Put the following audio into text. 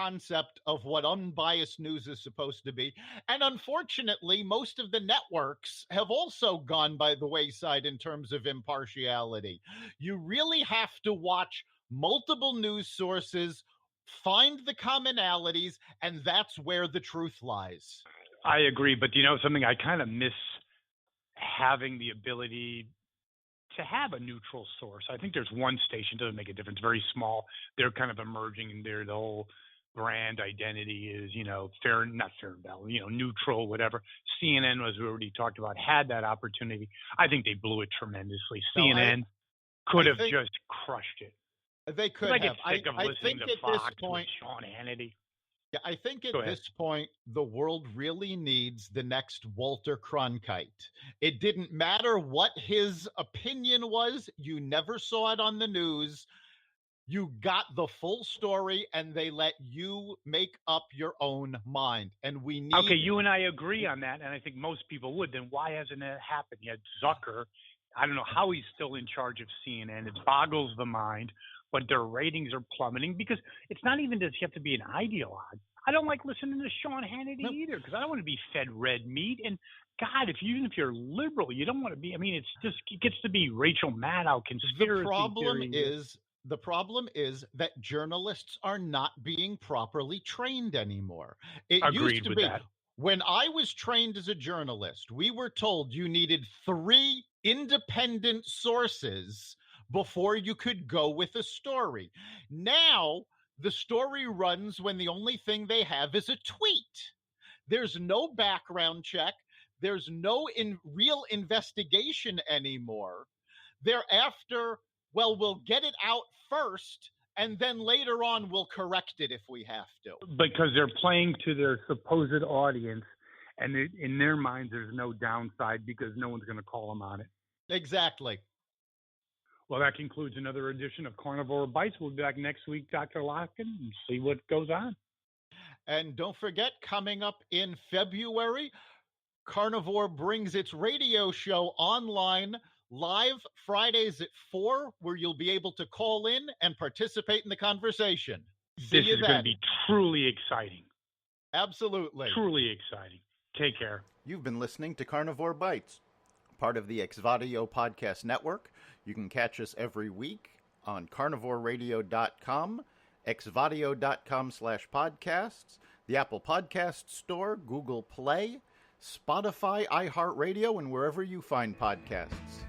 concept of what unbiased news is supposed to be. And unfortunately, most of the networks have also gone by the wayside in terms of impartiality. You really have to watch multiple news sources, find the commonalities, and that's where the truth lies. I agree, but something, I kind of miss having the ability to have a neutral source. I think there's one station, doesn't make a difference, very small. They're kind of emerging, and the whole brand identity is, not fair and balanced, neutral, whatever. CNN, as we already talked about, had that opportunity. I think they blew it tremendously. CNN could have just crushed it. They could have. I get sick of listening to Fox with Sean Hannity. Yeah, I think at this point, the world really needs the next Walter Cronkite. It didn't matter what his opinion was. You never saw it on the news. You got the full story, and they let you make up your own mind. And we need... Okay, you and I agree on that, and I think most people would. Then why hasn't it happened yet? Zucker, I don't know how he's still in charge of CNN. It boggles the mind. But their ratings are plummeting because it's not even does he have to be an ideologue. I don't like listening to Sean Hannity either because I don't want to be fed red meat. And God, even if you're liberal, you don't want to be. I mean, it gets to be Rachel Maddow conspiracy theory. The problem is that journalists are not being properly trained anymore. It Agreed used to with be that. When I was trained as a journalist, we were told you needed 3 independent sources before you could go with a story. Now, the story runs when the only thing they have is a tweet. There's no background check. There's no real investigation anymore. They're after, well, we'll get it out first, and then later on we'll correct it if we have to. Because they're playing to their supposed audience, and in their minds there's no downside because no one's going to call them on it. Exactly. Well, that concludes another edition of Carnivore Bites. We'll be back next week, Dr. Lopkin, and see what goes on. And don't forget, coming up in February, Carnivore brings its radio show online live Fridays at 4, where you'll be able to call in and participate in the conversation. This is going to be truly exciting. Absolutely. Truly exciting. Take care. You've been listening to Carnivore Bites, part of the Exvadio Podcast Network. You can catch us every week on carnivoreradio.com, exvadio.com/podcasts, the Apple Podcast Store, Google Play, Spotify, iHeartRadio, and wherever you find podcasts.